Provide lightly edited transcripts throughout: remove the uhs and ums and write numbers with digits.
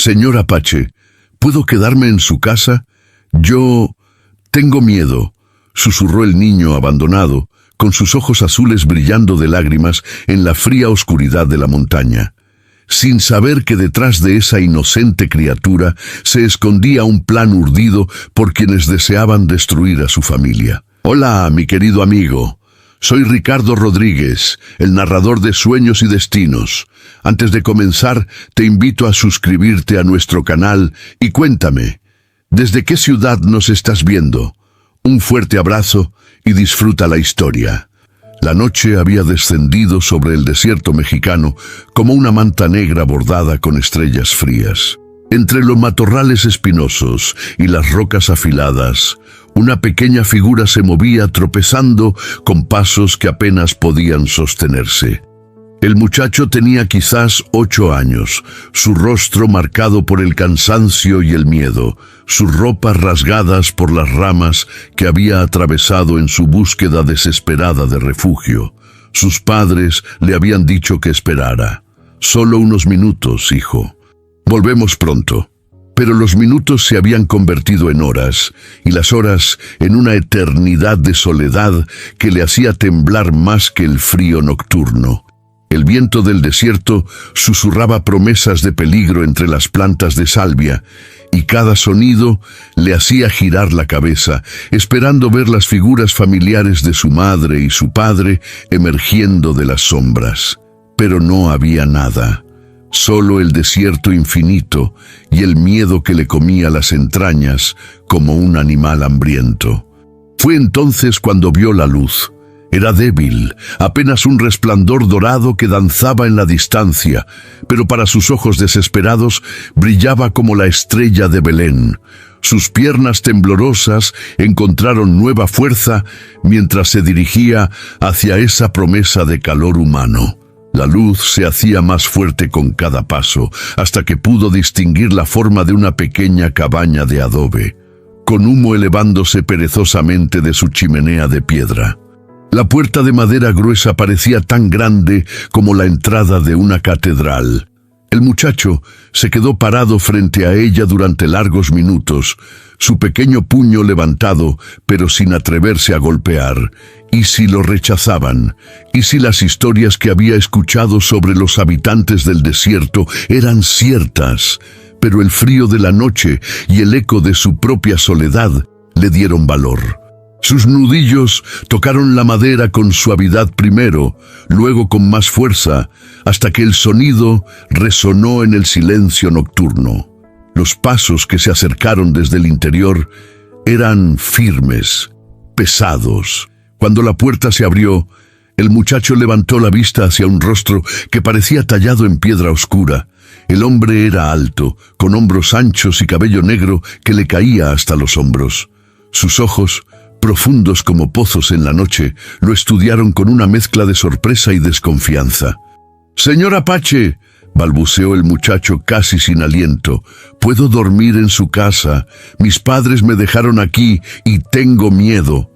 Señor Apache, ¿puedo quedarme en su casa? Yo tengo miedo, susurró el niño abandonado, con sus ojos azules brillando de lágrimas en la fría oscuridad de la montaña, sin saber que detrás de esa inocente criatura se escondía un plan urdido por quienes deseaban destruir a su familia. Hola, mi querido amigo. Soy Ricardo Rodríguez, el narrador de Sueños y Destinos. Antes de comenzar, te invito a suscribirte a nuestro canal y cuéntame, ¿desde qué ciudad nos estás viendo? Un fuerte abrazo y disfruta la historia. La noche había descendido sobre el desierto mexicano como una manta negra bordada con estrellas frías. Entre los matorrales espinosos y las rocas afiladas, una pequeña figura se movía tropezando con pasos que apenas podían sostenerse. El muchacho tenía quizás 8 años, su rostro marcado por el cansancio y el miedo, sus ropas rasgadas por las ramas que había atravesado en su búsqueda desesperada de refugio. Sus padres le habían dicho que esperara. Solo unos minutos, hijo. Volvemos pronto. Pero los minutos se habían convertido en horas, y las horas en una eternidad de soledad que le hacía temblar más que el frío nocturno. El viento del desierto susurraba promesas de peligro entre las plantas de salvia, y cada sonido le hacía girar la cabeza, esperando ver las figuras familiares de su madre y su padre emergiendo de las sombras. Pero no había nada. Solo el desierto infinito y el miedo que le comía las entrañas como un animal hambriento. Fue entonces cuando vio la luz. Era débil, apenas un resplandor dorado que danzaba en la distancia, pero para sus ojos desesperados brillaba como la estrella de Belén. Sus piernas temblorosas encontraron nueva fuerza mientras se dirigía hacia esa promesa de calor humano. La luz se hacía más fuerte con cada paso, hasta que pudo distinguir la forma de una pequeña cabaña de adobe, con humo elevándose perezosamente de su chimenea de piedra. La puerta de madera gruesa parecía tan grande como la entrada de una catedral. El muchacho se quedó parado frente a ella durante largos minutos, su pequeño puño levantado, pero sin atreverse a golpear. ¿Y si lo rechazaban? ¿Y si las historias que había escuchado sobre los habitantes del desierto eran ciertas? Pero el frío de la noche y el eco de su propia soledad le dieron valor. Sus nudillos tocaron la madera con suavidad primero, luego con más fuerza, hasta que el sonido resonó en el silencio nocturno. Los pasos que se acercaron desde el interior eran firmes, pesados. Cuando la puerta se abrió, el muchacho levantó la vista hacia un rostro que parecía tallado en piedra oscura. El hombre era alto, con hombros anchos y cabello negro que le caía hasta los hombros. Sus ojos, profundos como pozos en la noche, lo estudiaron con una mezcla de sorpresa y desconfianza. «Señor Apache», balbuceó el muchacho casi sin aliento, «puedo dormir en su casa. Mis padres me dejaron aquí y tengo miedo».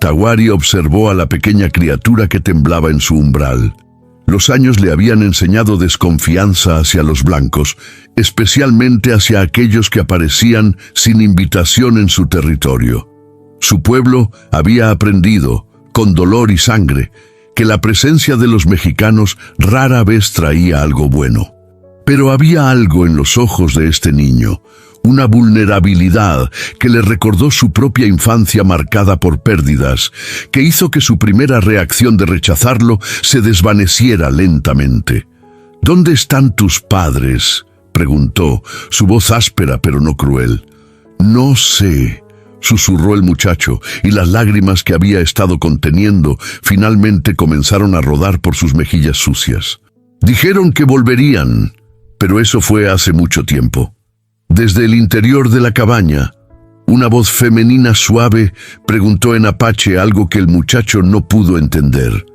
Tawari observó a la pequeña criatura que temblaba en su umbral. Los años le habían enseñado desconfianza hacia los blancos, especialmente hacia aquellos que aparecían sin invitación en su territorio. Su pueblo había aprendido, con dolor y sangre, que la presencia de los mexicanos rara vez traía algo bueno. Pero había algo en los ojos de este niño, una vulnerabilidad que le recordó su propia infancia marcada por pérdidas, que hizo que su primera reacción de rechazarlo se desvaneciera lentamente. «¿Dónde están tus padres?», preguntó, su voz áspera pero no cruel. «No sé», susurró el muchacho, y las lágrimas que había estado conteniendo finalmente comenzaron a rodar por sus mejillas sucias. «Dijeron que volverían, pero eso fue hace mucho tiempo». Desde el interior de la cabaña, una voz femenina suave preguntó en apache algo que el muchacho no pudo entender.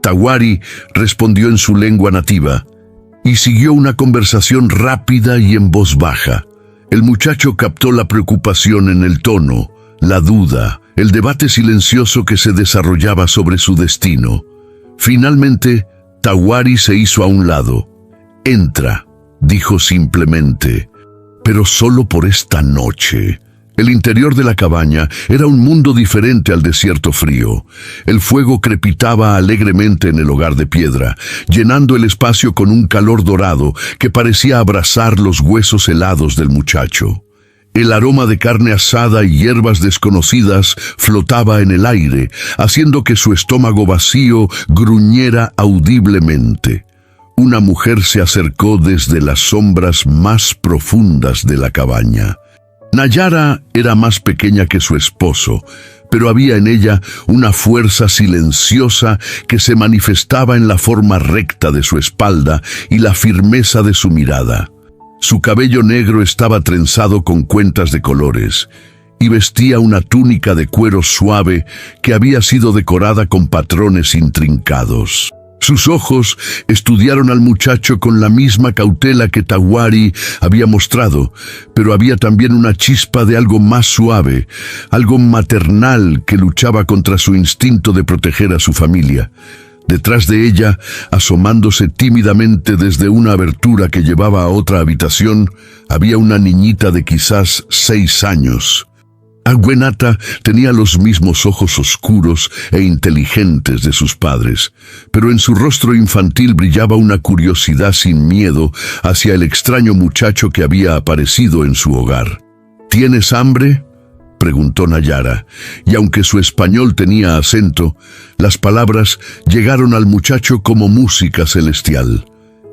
Tawari respondió en su lengua nativa y siguió una conversación rápida y en voz baja. El muchacho captó la preocupación en el tono, la duda, el debate silencioso que se desarrollaba sobre su destino. Finalmente, Tawari se hizo a un lado. «Entra», dijo simplemente. pero solo por esta noche. El interior de la cabaña era un mundo diferente al desierto frío. El fuego crepitaba alegremente en el hogar de piedra, llenando el espacio con un calor dorado que parecía abrasar los huesos helados del muchacho. El aroma de carne asada y hierbas desconocidas flotaba en el aire, haciendo que su estómago vacío gruñera audiblemente. Una mujer se acercó desde las sombras más profundas de la cabaña. Nayara era más pequeña que su esposo, pero había en ella una fuerza silenciosa que se manifestaba en la forma recta de su espalda y la firmeza de su mirada. Su cabello negro estaba trenzado con cuentas de colores y vestía una túnica de cuero suave que había sido decorada con patrones intrincados. Sus ojos estudiaron al muchacho con la misma cautela que Tawari había mostrado, pero había también una chispa de algo más suave, algo maternal que luchaba contra su instinto de proteger a su familia. Detrás de ella, asomándose tímidamente desde una abertura que llevaba a otra habitación, había una niñita de quizás 6 años. Agüenata tenía los mismos ojos oscuros e inteligentes de sus padres, pero en su rostro infantil brillaba una curiosidad sin miedo hacia el extraño muchacho que había aparecido en su hogar. ¿Tienes hambre?, preguntó Nayara, y aunque su español tenía acento, las palabras llegaron al muchacho como música celestial.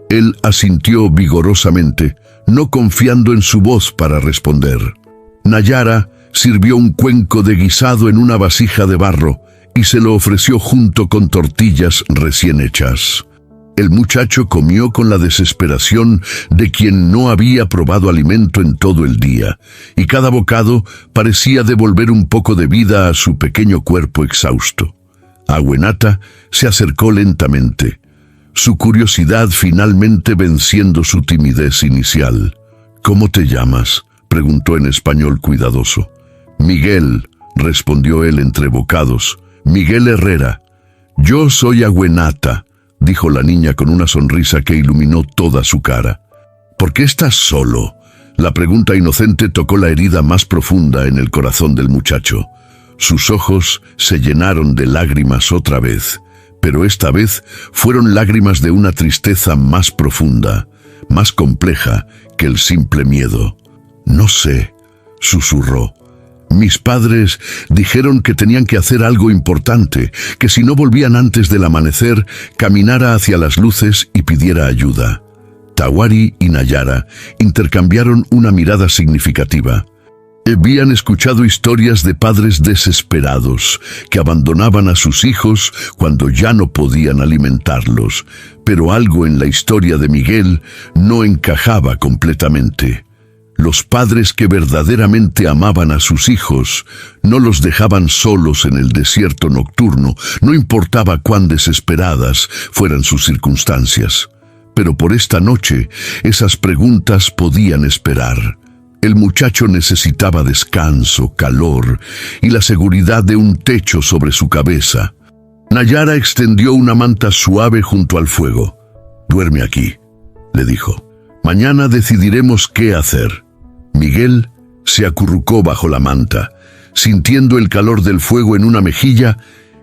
Él asintió vigorosamente, no confiando en su voz para responder. Nayara sirvió un cuenco de guisado en una vasija de barro y se lo ofreció junto con tortillas recién hechas. El muchacho comió con la desesperación de quien no había probado alimento en todo el día, y cada bocado parecía devolver un poco de vida a su pequeño cuerpo exhausto. Agüenata se acercó lentamente, su curiosidad finalmente venciendo su timidez inicial. «¿Cómo te llamas?», preguntó en español cuidadoso. «Miguel», respondió él entre bocados. «Miguel Herrera». «Yo soy Agüenata», dijo la niña con una sonrisa que iluminó toda su cara. «¿Por qué estás solo?». La pregunta inocente tocó la herida más profunda en el corazón del muchacho. Sus ojos se llenaron de lágrimas otra vez, pero esta vez fueron lágrimas de una tristeza más profunda, más compleja que el simple miedo. «No sé», susurró. «Mis padres dijeron que tenían que hacer algo importante, que si no volvían antes del amanecer, caminara hacia las luces y pidiera ayuda». Tawari y Nayara intercambiaron una mirada significativa. Habían escuchado historias de padres desesperados que abandonaban a sus hijos cuando ya no podían alimentarlos, pero algo en la historia de Miguel no encajaba completamente. Los padres que verdaderamente amaban a sus hijos no los dejaban solos en el desierto nocturno, no importaba cuán desesperadas fueran sus circunstancias. Pero por esta noche, esas preguntas podían esperar. El muchacho necesitaba descanso, calor y la seguridad de un techo sobre su cabeza. Nayara extendió una manta suave junto al fuego. «Duerme aquí», le dijo. «Mañana decidiremos qué hacer». Miguel se acurrucó bajo la manta, sintiendo el calor del fuego en una mejilla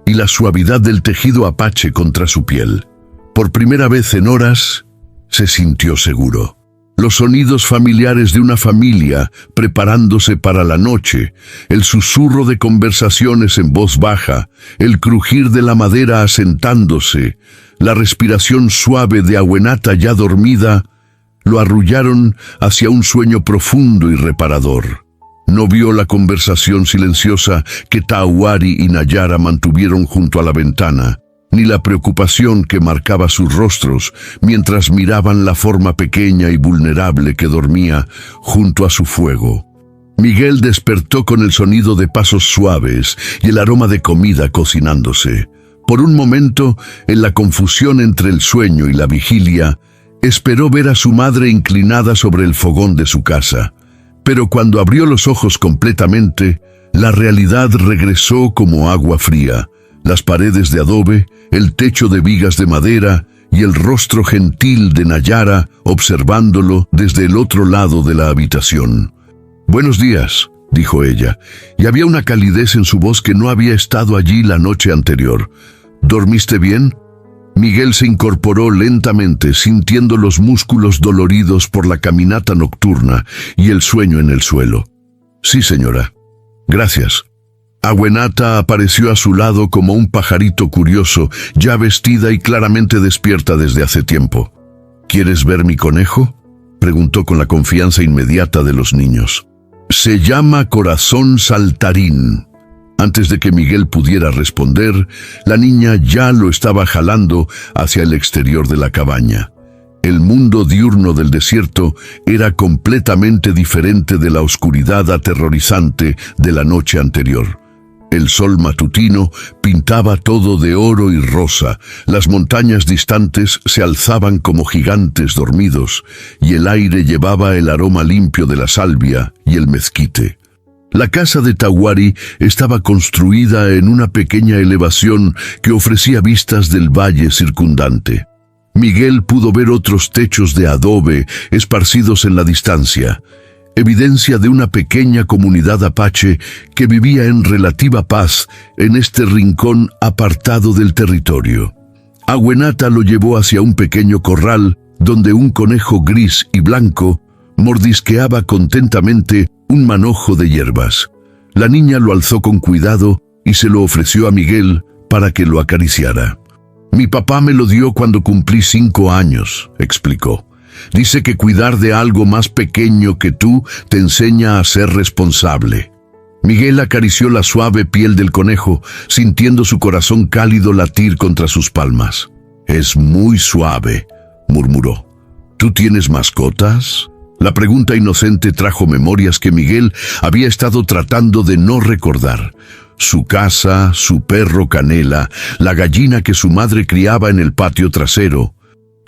y la suavidad del tejido apache contra su piel. Por primera vez en horas, se sintió seguro. Los sonidos familiares de una familia preparándose para la noche, el susurro de conversaciones en voz baja, el crujir de la madera asentándose, la respiración suave de Agüenata ya dormida, lo arrullaron hacia un sueño profundo y reparador. No vio la conversación silenciosa que Tawari y Nayara mantuvieron junto a la ventana, ni la preocupación que marcaba sus rostros mientras miraban la forma pequeña y vulnerable que dormía junto a su fuego. Miguel despertó con el sonido de pasos suaves y el aroma de comida cocinándose. Por un momento, en la confusión entre el sueño y la vigilia, esperó ver a su madre inclinada sobre el fogón de su casa. Pero cuando abrió los ojos completamente, la realidad regresó como agua fría. Las paredes de adobe, el techo de vigas de madera y el rostro gentil de Nayara observándolo desde el otro lado de la habitación. «Buenos días», dijo ella, y había una calidez en su voz que no había estado allí la noche anterior. «¿Dormiste bien?» Miguel se incorporó lentamente, sintiendo los músculos doloridos por la caminata nocturna y el sueño en el suelo. «Sí, señora. Gracias». Awenata apareció a su lado como un pajarito curioso, ya vestida y claramente despierta desde hace tiempo. «¿Quieres ver mi conejo?», preguntó con la confianza inmediata de los niños. «Se llama Corazón Saltarín». Antes de que Miguel pudiera responder, la niña ya lo estaba jalando hacia el exterior de la cabaña. El mundo diurno del desierto era completamente diferente de la oscuridad aterrorizante de la noche anterior. El sol matutino pintaba todo de oro y rosa, las montañas distantes se alzaban como gigantes dormidos, y el aire llevaba el aroma limpio de la salvia y el mezquite. La casa de Tawari estaba construida en una pequeña elevación que ofrecía vistas del valle circundante. Miguel pudo ver otros techos de adobe esparcidos en la distancia, evidencia de una pequeña comunidad apache que vivía en relativa paz en este rincón apartado del territorio. Awenata lo llevó hacia un pequeño corral donde un conejo gris y blanco mordisqueaba contentamente un manojo de hierbas. La niña lo alzó con cuidado y se lo ofreció a Miguel para que lo acariciara. «Mi papá me lo dio cuando cumplí 5 años», explicó. «Dice que cuidar de algo más pequeño que tú te enseña a ser responsable». Miguel acarició la suave piel del conejo, sintiendo su corazón cálido latir contra sus palmas. «Es muy suave», murmuró. «¿Tú tienes mascotas?». La pregunta inocente trajo memorias que Miguel había estado tratando de no recordar. Su casa, su perro Canela, la gallina que su madre criaba en el patio trasero.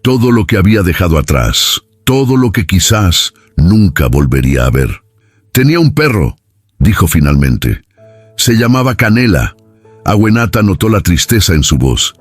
Todo lo que había dejado atrás, todo lo que quizás nunca volvería a ver. «Tenía un perro», dijo finalmente. «Se llamaba Canela». Awenata notó la tristeza en su voz,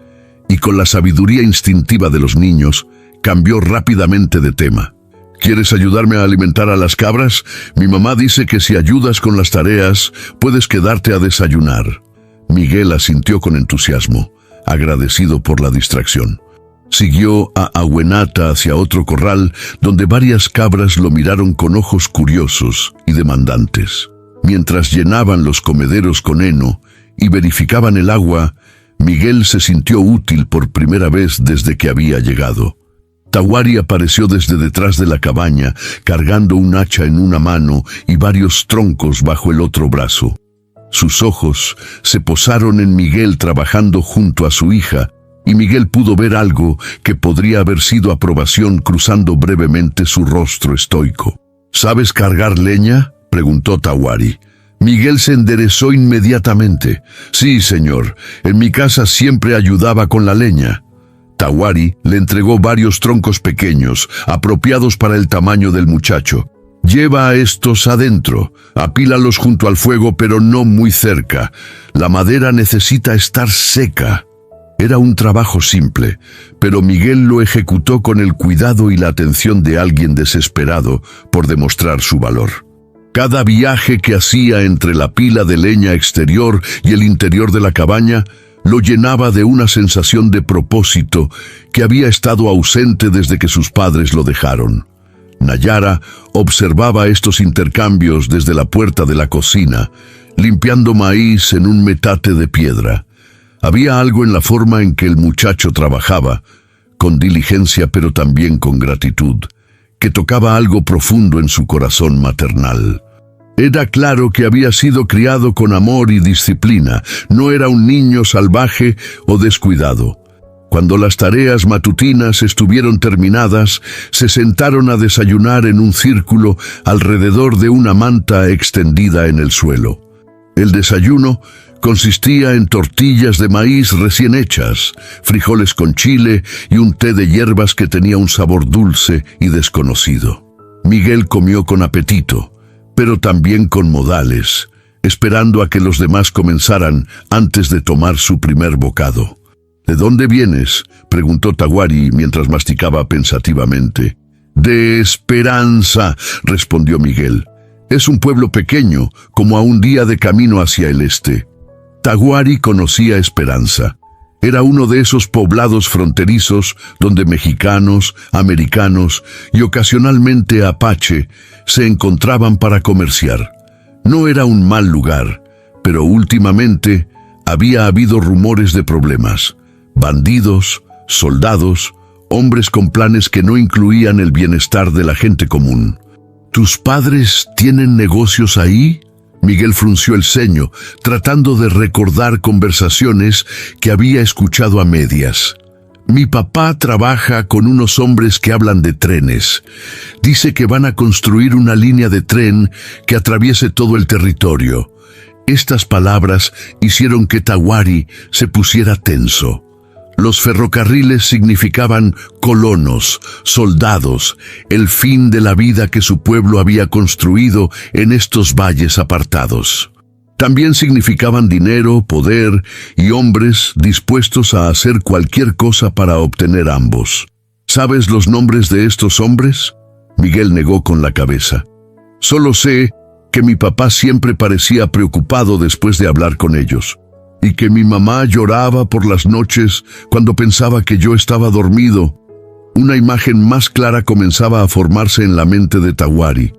y con la sabiduría instintiva de los niños, cambió rápidamente de tema. «¿Quieres ayudarme a alimentar a las cabras? Mi mamá dice que si ayudas con las tareas, puedes quedarte a desayunar». Miguel asintió con entusiasmo, agradecido por la distracción. Siguió a Awenata hacia otro corral, donde varias cabras lo miraron con ojos curiosos y demandantes. Mientras llenaban los comederos con heno y verificaban el agua, Miguel se sintió útil por primera vez desde que había llegado. Tawari apareció desde detrás de la cabaña, cargando un hacha en una mano y varios troncos bajo el otro brazo. Sus ojos se posaron en Miguel trabajando junto a su hija, y Miguel pudo ver algo que podría haber sido aprobación cruzando brevemente su rostro estoico. «¿Sabes cargar leña?», preguntó Tawari. Miguel se enderezó inmediatamente. «Sí, señor, en mi casa siempre ayudaba con la leña». Tawari le entregó varios troncos pequeños, apropiados para el tamaño del muchacho. «Lleva a estos adentro, apílalos junto al fuego, pero no muy cerca. La madera necesita estar seca». Era un trabajo simple, pero Miguel lo ejecutó con el cuidado y la atención de alguien desesperado por demostrar su valor. Cada viaje que hacía entre la pila de leña exterior y el interior de la cabaña lo llenaba de una sensación de propósito que había estado ausente desde que sus padres lo dejaron. Nayara observaba estos intercambios desde la puerta de la cocina, limpiando maíz en un metate de piedra. Había algo en la forma en que el muchacho trabajaba, con diligencia pero también con gratitud, que tocaba algo profundo en su corazón maternal. Era claro que había sido criado con amor y disciplina, no era un niño salvaje o descuidado. Cuando las tareas matutinas estuvieron terminadas, se sentaron a desayunar en un círculo alrededor de una manta extendida en el suelo. El desayuno consistía en tortillas de maíz recién hechas, frijoles con chile y un té de hierbas que tenía un sabor dulce y desconocido. Miguel comió con apetito, pero también con modales, esperando a que los demás comenzaran antes de tomar su primer bocado. ¿De dónde vienes?, preguntó Tahuari mientras masticaba pensativamente. De Esperanza, respondió Miguel. Es un pueblo pequeño, como a un día de camino hacia el este. Tahuari conocía Esperanza. Era uno de esos poblados fronterizos donde mexicanos, americanos y ocasionalmente apache se encontraban para comerciar. No era un mal lugar, pero últimamente había habido rumores de problemas. Bandidos, soldados, hombres con planes que no incluían el bienestar de la gente común. ¿Tus padres tienen negocios ahí?, Miguel frunció el ceño, tratando de recordar conversaciones que había escuchado a medias. Mi papá trabaja con unos hombres que hablan de trenes. Dice que van a construir una línea de tren que atraviese todo el territorio. Estas palabras hicieron que Tahuari se pusiera tenso. Los ferrocarriles significaban colonos, soldados, el fin de la vida que su pueblo había construido en estos valles apartados. También significaban dinero, poder y hombres dispuestos a hacer cualquier cosa para obtener ambos. ¿Sabes los nombres de estos hombres?, Miguel negó con la cabeza. Solo sé que mi papá siempre parecía preocupado después de hablar con ellos, y que mi mamá lloraba por las noches cuando pensaba que yo estaba dormido. Una imagen más clara comenzaba a formarse en la mente de Tahuari.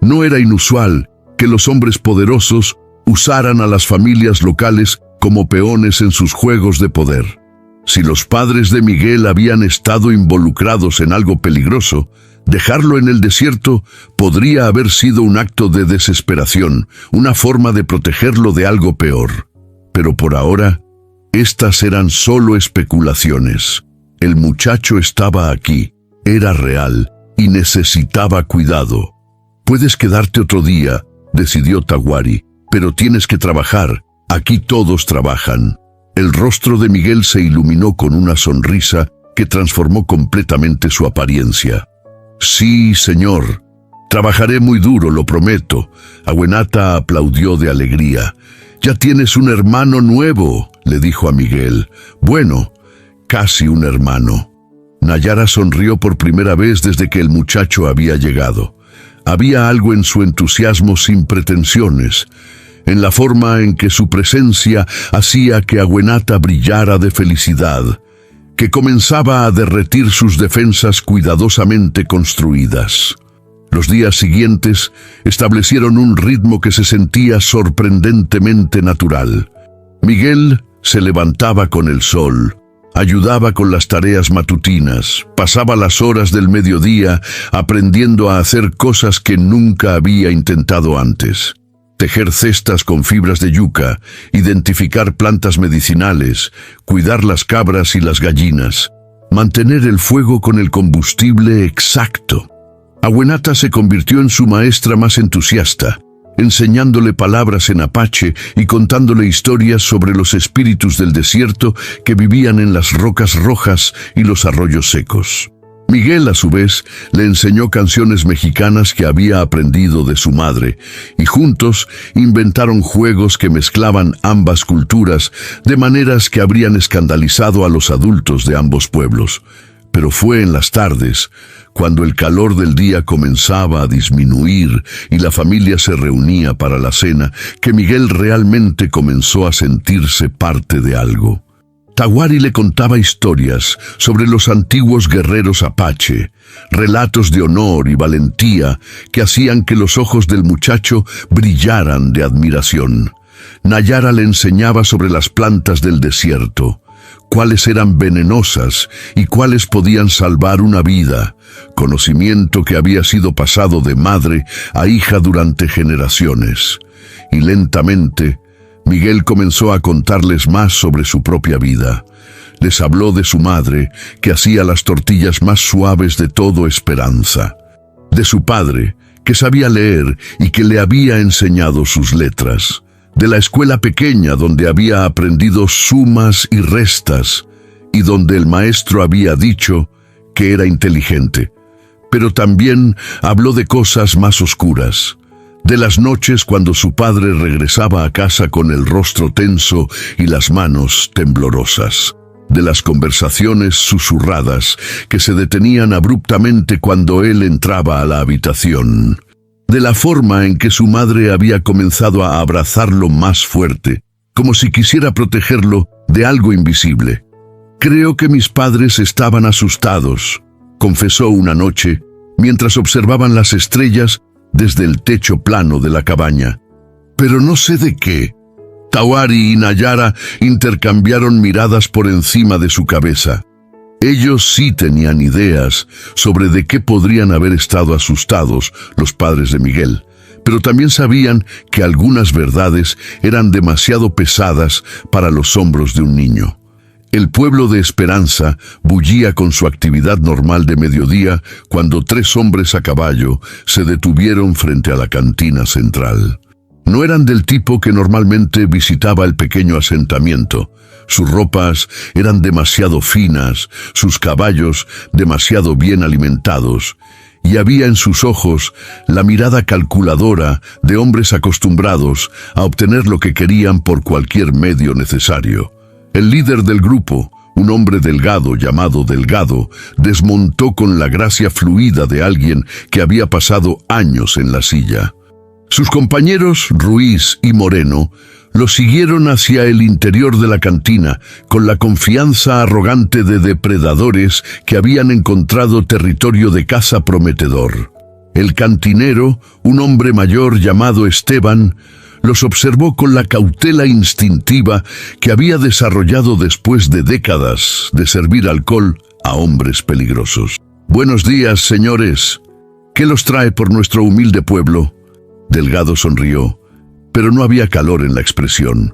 No era inusual que los hombres poderosos usaran a las familias locales como peones en sus juegos de poder. Si los padres de Miguel habían estado involucrados en algo peligroso, dejarlo en el desierto podría haber sido un acto de desesperación, una forma de protegerlo de algo peor. Pero por ahora, estas eran solo especulaciones. El muchacho estaba aquí, era real y necesitaba cuidado. Puedes quedarte otro día, decidió Tahuari, pero tienes que trabajar. Aquí todos trabajan. El rostro de Miguel se iluminó con una sonrisa que transformó completamente su apariencia. Sí, señor. Trabajaré muy duro, lo prometo. Agüenata aplaudió de alegría. Ya tienes un hermano nuevo, le dijo a Miguel. Bueno, casi un hermano. Nayara sonrió por primera vez desde que el muchacho había llegado. Había algo en su entusiasmo sin pretensiones, en la forma en que su presencia hacía que Agüenata brillara de felicidad, que comenzaba a derretir sus defensas cuidadosamente construidas. Los días siguientes establecieron un ritmo que se sentía sorprendentemente natural. Miguel se levantaba con el sol, ayudaba con las tareas matutinas, pasaba las horas del mediodía aprendiendo a hacer cosas que nunca había intentado antes. Tejer cestas con fibras de yuca, identificar plantas medicinales, cuidar las cabras y las gallinas, mantener el fuego con el combustible exacto. Agüenata se convirtió en su maestra más entusiasta, enseñándole palabras en apache y contándole historias sobre los espíritus del desierto que vivían en las rocas rojas y los arroyos secos. Miguel, a su vez, le enseñó canciones mexicanas que había aprendido de su madre, y juntos inventaron juegos que mezclaban ambas culturas de maneras que habrían escandalizado a los adultos de ambos pueblos. Pero fue en las tardes, cuando el calor del día comenzaba a disminuir y la familia se reunía para la cena, que Miguel realmente comenzó a sentirse parte de algo. Tahuari le contaba historias sobre los antiguos guerreros apache, relatos de honor y valentía que hacían que los ojos del muchacho brillaran de admiración. Nayara le enseñaba sobre las plantas del desierto, cuáles eran venenosas y cuáles podían salvar una vida, conocimiento que había sido pasado de madre a hija durante generaciones. Y lentamente, Miguel comenzó a contarles más sobre su propia vida. Les habló de su madre, que hacía las tortillas más suaves de todo Esperanza. De su padre, que sabía leer y que le había enseñado sus letras. De la escuela pequeña donde había aprendido sumas y restas, y donde el maestro había dicho que era inteligente. Pero también habló de cosas más oscuras. De las noches cuando su padre regresaba a casa con el rostro tenso y las manos temblorosas. de las conversaciones susurradas que se detenían abruptamente cuando él entraba a la habitación, de la forma en que su madre había comenzado a abrazarlo más fuerte, como si quisiera protegerlo de algo invisible. «Creo que mis padres estaban asustados», confesó una noche, mientras observaban las estrellas desde el techo plano de la cabaña. «Pero no sé de qué». Tawari y Nayara intercambiaron miradas por encima de su cabeza. Ellos sí tenían ideas sobre de qué podrían haber estado asustados los padres de Miguel, pero también sabían que algunas verdades eran demasiado pesadas para los hombros de un niño. El pueblo de Esperanza bullía con su actividad normal de mediodía cuando 3 hombres a caballo se detuvieron frente a la cantina central. No eran del tipo que normalmente visitaba el pequeño asentamiento. Sus ropas eran demasiado finas, sus caballos demasiado bien alimentados, y había en sus ojos la mirada calculadora de hombres acostumbrados a obtener lo que querían por cualquier medio necesario. El líder del grupo, un hombre delgado llamado Delgado, desmontó con la gracia fluida de alguien que había pasado años en la silla. Sus compañeros, Ruiz y Moreno, lo siguieron hacia el interior de la cantina con la confianza arrogante de depredadores que habían encontrado territorio de caza prometedor. El cantinero, un hombre mayor llamado Esteban, los observó con la cautela instintiva que había desarrollado después de décadas de servir alcohol a hombres peligrosos. «Buenos días, señores. ¿Qué los trae por nuestro humilde pueblo?» Delgado sonrió, pero no había calor en la expresión.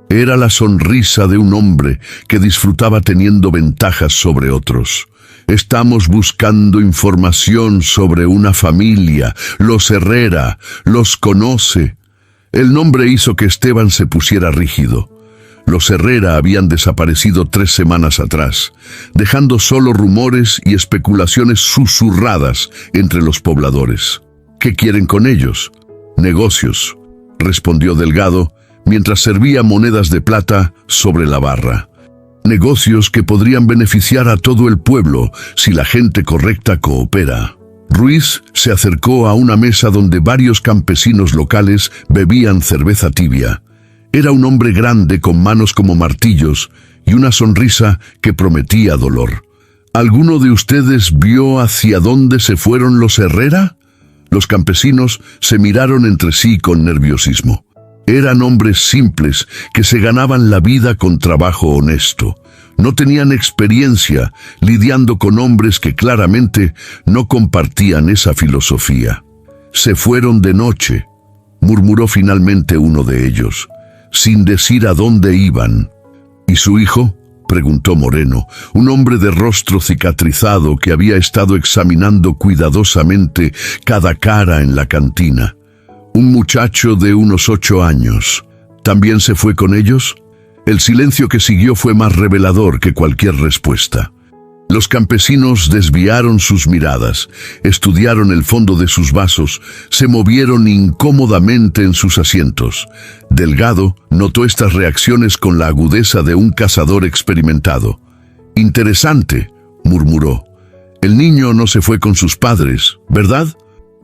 Era la sonrisa de un hombre que disfrutaba teniendo ventajas sobre otros. «Estamos buscando información sobre una familia. Los Herrera. Los conoce». El nombre hizo que Esteban se pusiera rígido. Los Herrera habían desaparecido 3 semanas atrás, dejando solo rumores y especulaciones susurradas entre los pobladores. «¿Qué quieren con ellos?» «Negocios», respondió Delgado, mientras servía monedas de plata sobre la barra. «Negocios que podrían beneficiar a todo el pueblo si la gente correcta coopera». Ruiz se acercó a una mesa donde varios campesinos locales bebían cerveza tibia. Era un hombre grande con manos como martillos y una sonrisa que prometía dolor. «¿Alguno de ustedes vio hacia dónde se fueron los Herrera?» Los campesinos se miraron entre sí con nerviosismo. Eran hombres simples que se ganaban la vida con trabajo honesto. No tenían experiencia lidiando con hombres que claramente no compartían esa filosofía. «Se fueron de noche», murmuró finalmente uno de ellos, sin decir a dónde iban. «¿Y su hijo?», preguntó Moreno, un hombre de rostro cicatrizado que había estado examinando cuidadosamente cada cara en la cantina. «Un muchacho de unos 8 años. ¿También se fue con ellos?». El silencio que siguió fue más revelador que cualquier respuesta. Los campesinos desviaron sus miradas, estudiaron el fondo de sus vasos, se movieron incómodamente en sus asientos. Delgado notó estas reacciones con la agudeza de un cazador experimentado. «Interesante», murmuró. «El niño no se fue con sus padres, ¿verdad?»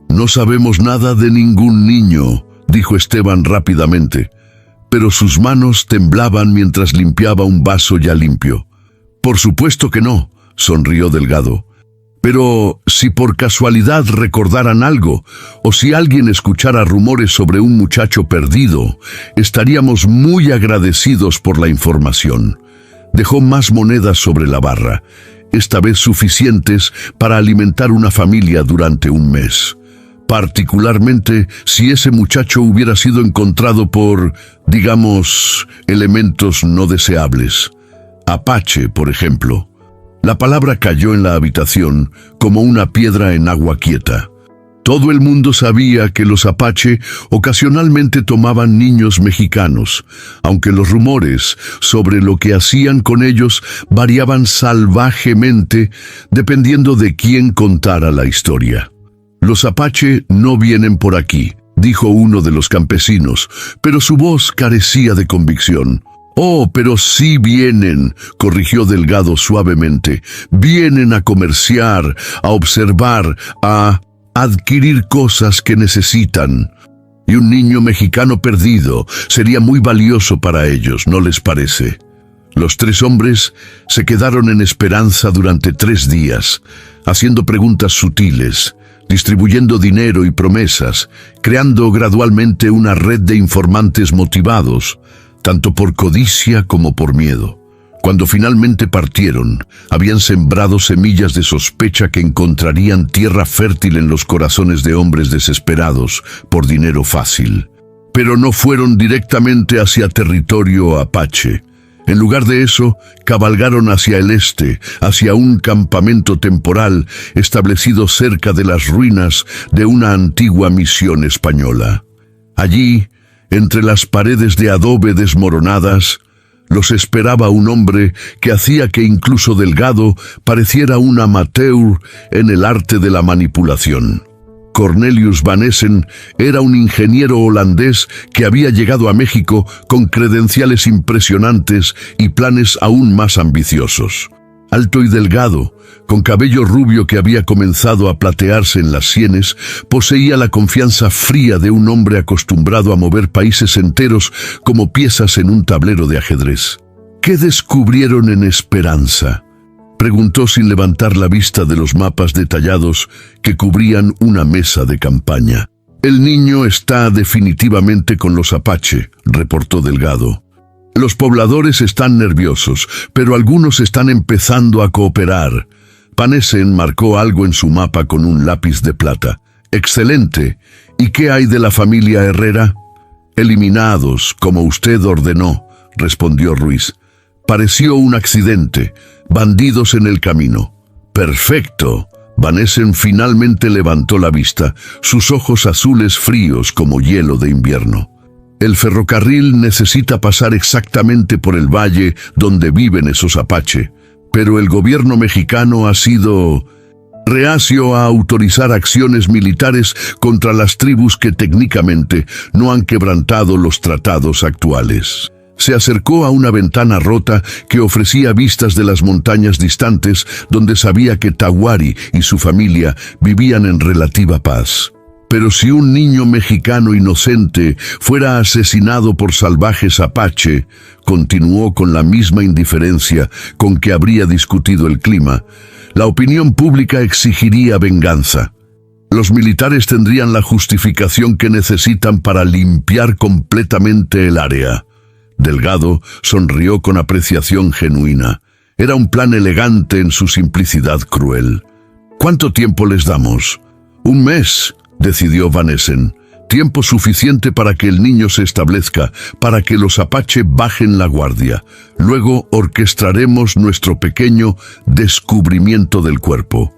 «No sabemos nada de ningún niño», dijo Esteban rápidamente, pero sus manos temblaban mientras limpiaba un vaso ya limpio. «Por supuesto que no», sonrió Delgado. «Pero si por casualidad recordaran algo, o si alguien escuchara rumores sobre un muchacho perdido, estaríamos muy agradecidos por la información». Dejó más monedas sobre la barra, esta vez suficientes para alimentar una familia durante un mes. Particularmente si ese muchacho hubiera sido encontrado por, digamos, elementos no deseables. Apache, por ejemplo. La palabra cayó en la habitación como una piedra en agua quieta. Todo el mundo sabía que los Apache ocasionalmente tomaban niños mexicanos, aunque los rumores sobre lo que hacían con ellos variaban salvajemente dependiendo de quién contara la historia. «Los Apache no vienen por aquí», dijo uno de los campesinos, pero su voz carecía de convicción. «Oh, pero sí vienen», corrigió Delgado suavemente. «Vienen a comerciar, a observar, a adquirir cosas que necesitan. Y un niño mexicano perdido sería muy valioso para ellos, ¿no les parece?». Los tres hombres se quedaron en esperanza durante 3 días, haciendo preguntas sutiles, distribuyendo dinero y promesas, creando gradualmente una red de informantes motivados, tanto por codicia como por miedo. Cuando finalmente partieron, habían sembrado semillas de sospecha que encontrarían tierra fértil en los corazones de hombres desesperados por dinero fácil. Pero no fueron directamente hacia territorio apache. En lugar de eso, cabalgaron hacia el este, hacia un campamento temporal establecido cerca de las ruinas de una antigua misión española. Allí, entre las paredes de adobe desmoronadas, los esperaba un hombre que hacía que incluso Delgado pareciera un amateur en el arte de la manipulación. Cornelius Van Essen era un ingeniero holandés que había llegado a México con credenciales impresionantes y planes aún más ambiciosos. Alto y delgado, con cabello rubio que había comenzado a platearse en las sienes, poseía la confianza fría de un hombre acostumbrado a mover países enteros como piezas en un tablero de ajedrez. ¿Qué descubrieron en Esperanza?, preguntó sin levantar la vista de los mapas detallados que cubrían una mesa de campaña. «El niño está definitivamente con los apache», reportó Delgado. «Los pobladores están nerviosos, pero algunos están empezando a cooperar». Van Essen marcó algo en su mapa con un lápiz de plata. «Excelente. ¿Y qué hay de la familia Herrera?». «Eliminados, como usted ordenó», respondió Ruiz. «Pareció un accidente. Bandidos en el camino». «Perfecto». Van Essen finalmente levantó la vista, sus ojos azules fríos como hielo de invierno. «El ferrocarril necesita pasar exactamente por el valle donde viven esos apache, pero el gobierno mexicano ha sido reacio a autorizar acciones militares contra las tribus que técnicamente no han quebrantado los tratados actuales». Se acercó a una ventana rota que ofrecía vistas de las montañas distantes donde sabía que Tawari y su familia vivían en relativa paz. Pero si un niño mexicano inocente fuera asesinado por salvajes apache, continuó con la misma indiferencia con que habría discutido el clima, la opinión pública exigiría venganza. Los militares tendrían la justificación que necesitan para limpiar completamente el área. Delgado sonrió con apreciación genuina. Era un plan elegante en su simplicidad cruel. «¿Cuánto tiempo les damos?». «1 mes», decidió Van Essen. «Tiempo suficiente para que el niño se establezca, para que los apache bajen la guardia. Luego orquestaremos nuestro pequeño descubrimiento del cuerpo».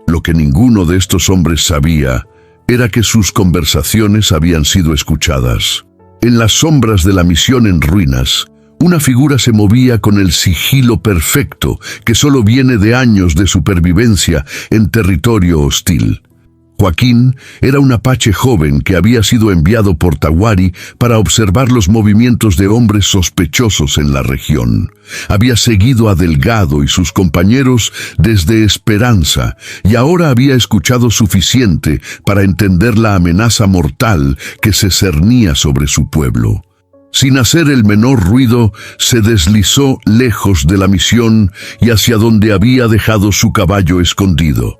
Lo que ninguno de estos hombres sabía era que sus conversaciones habían sido escuchadas. En las sombras de la misión en ruinas, una figura se movía con el sigilo perfecto que solo viene de años de supervivencia en territorio hostil. Joaquín era un apache joven que había sido enviado por Tawari para observar los movimientos de hombres sospechosos en la región. Había seguido a Delgado y sus compañeros desde Esperanza y ahora había escuchado suficiente para entender la amenaza mortal que se cernía sobre su pueblo. Sin hacer el menor ruido, se deslizó lejos de la misión y hacia donde había dejado su caballo escondido.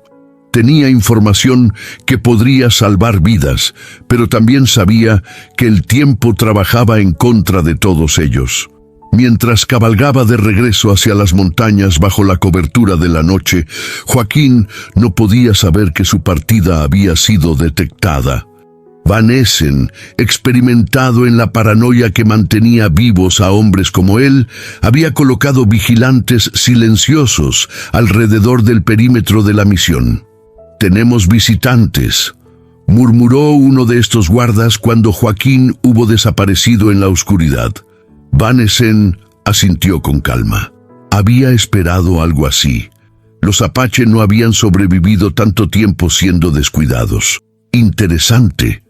Tenía información que podría salvar vidas, pero también sabía que el tiempo trabajaba en contra de todos ellos. Mientras cabalgaba de regreso hacia las montañas bajo la cobertura de la noche, Joaquín no podía saber que su partida había sido detectada. Van Essen, experimentado en la paranoia que mantenía vivos a hombres como él, había colocado vigilantes silenciosos alrededor del perímetro de la misión. «Tenemos visitantes», murmuró uno de estos guardas cuando Joaquín hubo desaparecido en la oscuridad. Van Essen asintió con calma. Había esperado algo así. Los apache no habían sobrevivido tanto tiempo siendo descuidados. «Interesante»,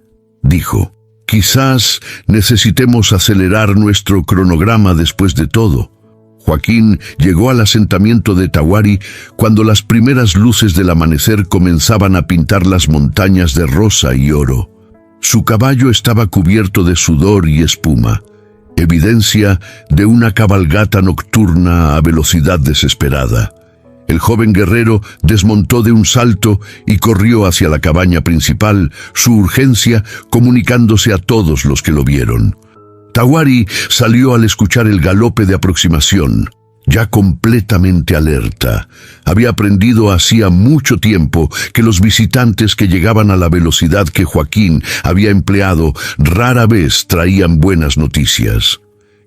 dijo. Quizás necesitemos acelerar nuestro cronograma después de todo. Joaquín llegó al asentamiento de Tawari cuando las primeras luces del amanecer comenzaban a pintar las montañas de rosa y oro. Su caballo estaba cubierto de sudor y espuma, evidencia de una cabalgata nocturna a velocidad desesperada. El joven guerrero desmontó de un salto y corrió hacia la cabaña principal, su urgencia comunicándose a todos los que lo vieron. Tawari salió al escuchar el galope de aproximación, ya completamente alerta. Había aprendido hacía mucho tiempo que los visitantes que llegaban a la velocidad que Joaquín había empleado rara vez traían buenas noticias.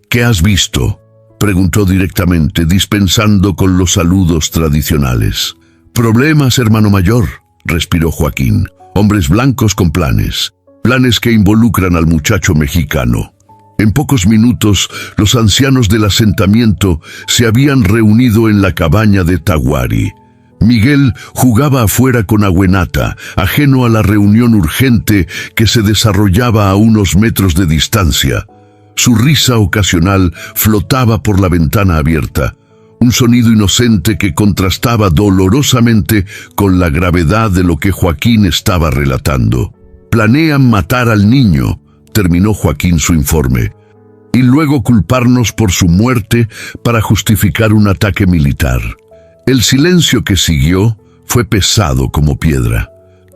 «¿Qué has visto?», preguntó directamente, dispensando con los saludos tradicionales. «Problemas, hermano mayor», respiró Joaquín. «Hombres blancos con planes. Planes que involucran al muchacho mexicano». En pocos minutos, los ancianos del asentamiento se habían reunido en la cabaña de Tawari. Miguel jugaba afuera con Awenata, ajeno a la reunión urgente que se desarrollaba a unos metros de distancia. Su risa ocasional flotaba por la ventana abierta, un sonido inocente que contrastaba dolorosamente con la gravedad de lo que Joaquín estaba relatando. «Planean matar al niño», terminó Joaquín su informe, «y luego culparnos por su muerte para justificar un ataque militar». El silencio que siguió fue pesado como piedra.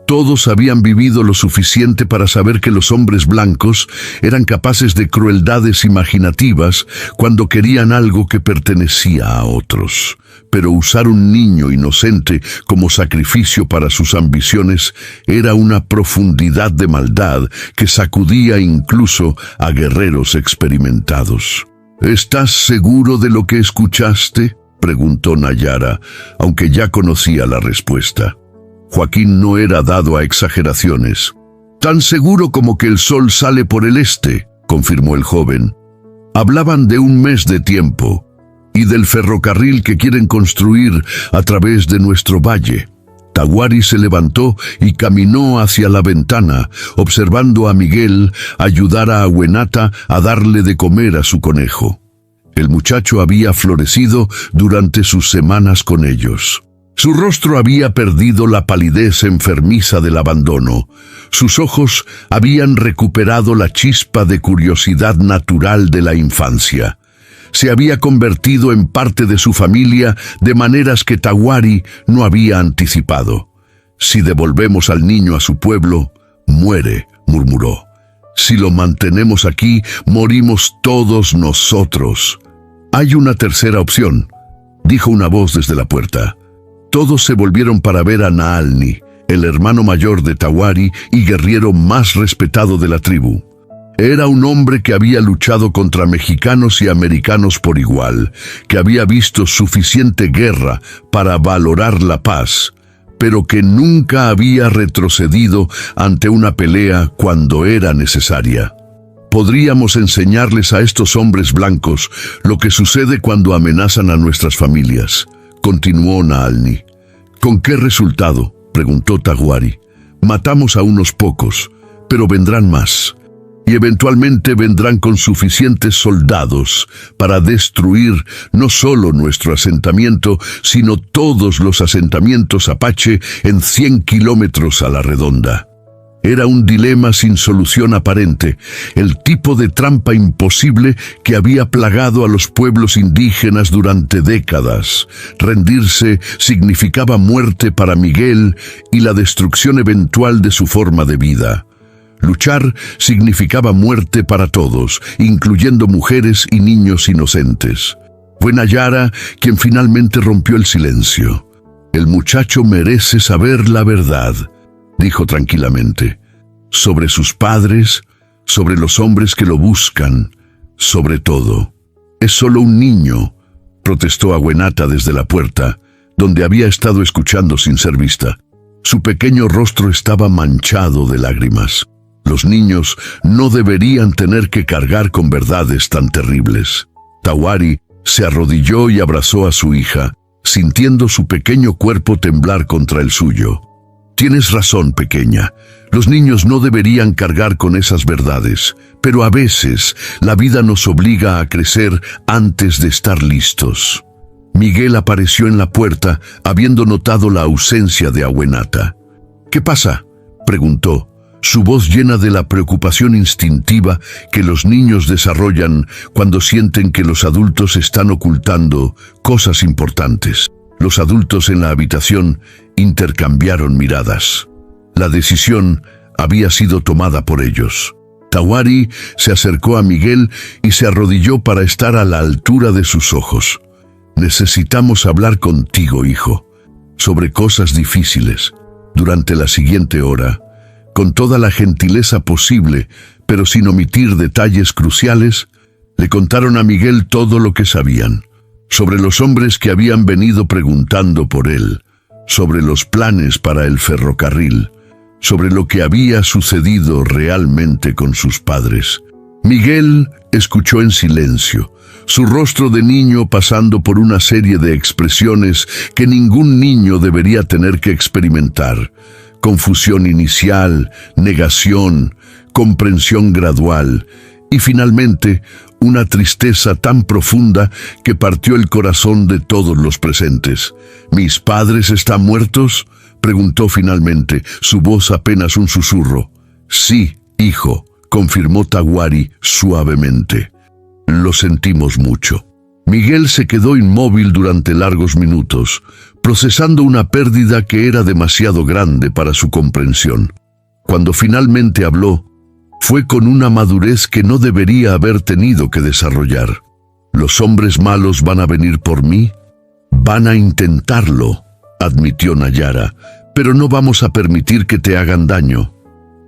Todos habían vivido lo suficiente para saber que los hombres blancos eran capaces de crueldades imaginativas cuando querían algo que pertenecía a otros. Pero usar un niño inocente como sacrificio para sus ambiciones era una profundidad de maldad que sacudía incluso a guerreros experimentados. «¿Estás seguro de lo que escuchaste?», preguntó Nayara, aunque ya conocía la respuesta. Joaquín no era dado a exageraciones. «Tan seguro como que el sol sale por el este», confirmó el joven. «Hablaban de un mes de tiempo y del ferrocarril que quieren construir a través de nuestro valle». Tawari se levantó y caminó hacia la ventana, observando a Miguel ayudar a Awenata a darle de comer a su conejo. El muchacho había florecido durante sus semanas con ellos. Su rostro había perdido la palidez enfermiza del abandono. Sus ojos habían recuperado la chispa de curiosidad natural de la infancia. Se había convertido en parte de su familia de maneras que Tawari no había anticipado. «Si devolvemos al niño a su pueblo, muere», murmuró. «Si lo mantenemos aquí, morimos todos nosotros». «Hay una tercera opción», dijo una voz desde la puerta. Todos se volvieron para ver a Naalni, el hermano mayor de Tawari y guerrero más respetado de la tribu. Era un hombre que había luchado contra mexicanos y americanos por igual, que había visto suficiente guerra para valorar la paz, pero que nunca había retrocedido ante una pelea cuando era necesaria. «Podríamos enseñarles a estos hombres blancos lo que sucede cuando amenazan a nuestras familias», continuó Naalni. «¿Con qué resultado?», preguntó Tawari. «Matamos a unos pocos, pero vendrán más. Y eventualmente vendrán con suficientes soldados para destruir no solo nuestro asentamiento, sino todos los asentamientos apache en 100 kilómetros a la redonda». Era un dilema sin solución aparente, el tipo de trampa imposible que había plagado a los pueblos indígenas durante décadas. Rendirse significaba muerte para Miguel y la destrucción eventual de su forma de vida. Luchar significaba muerte para todos, incluyendo mujeres y niños inocentes. Fue Nayara quien finalmente rompió el silencio. «El muchacho merece saber la verdad», dijo tranquilamente, «sobre sus padres, sobre los hombres que lo buscan, sobre todo». «Es solo un niño», protestó Awenata desde la puerta, donde había estado escuchando sin ser vista. Su pequeño rostro estaba manchado de lágrimas. Los niños no deberían tener que cargar con verdades tan terribles. Tawari se arrodilló y abrazó a su hija, sintiendo su pequeño cuerpo temblar contra el suyo. «Tienes razón, pequeña. Los niños no deberían cargar con esas verdades, pero a veces la vida nos obliga a crecer antes de estar listos. Miguel apareció en la puerta, habiendo notado la ausencia de Awenata. «¿Qué pasa?», preguntó, su voz llena de la preocupación instintiva que los niños desarrollan cuando sienten que los adultos están ocultando cosas importantes. Los adultos en la habitación intercambiaron miradas. La decisión había sido tomada por ellos. Tawari se acercó a Miguel y se arrodilló para estar a la altura de sus ojos. «Necesitamos hablar contigo, hijo, sobre cosas difíciles». Durante la siguiente hora, con toda la gentileza posible, pero sin omitir detalles cruciales, le contaron a Miguel todo lo que sabían, sobre los hombres que habían venido preguntando por él, sobre los planes para el ferrocarril, sobre lo que había sucedido realmente con sus padres. Miguel escuchó en silencio, su rostro de niño pasando por una serie de expresiones que ningún niño debería tener que experimentar: confusión inicial, negación, comprensión gradual y finalmente una tristeza tan profunda que partió el corazón de todos los presentes. «¿Mis padres están muertos?», preguntó finalmente, su voz apenas un susurro. «Sí, hijo», confirmó Tawari suavemente. «Lo sentimos mucho». Miguel se quedó inmóvil durante largos minutos, procesando una pérdida que era demasiado grande para su comprensión. Cuando finalmente habló, fue con una madurez que no debería haber tenido que desarrollar. «Los hombres malos van a venir por mí, van a intentarlo», admitió Nayara, «pero no vamos a permitir que te hagan daño.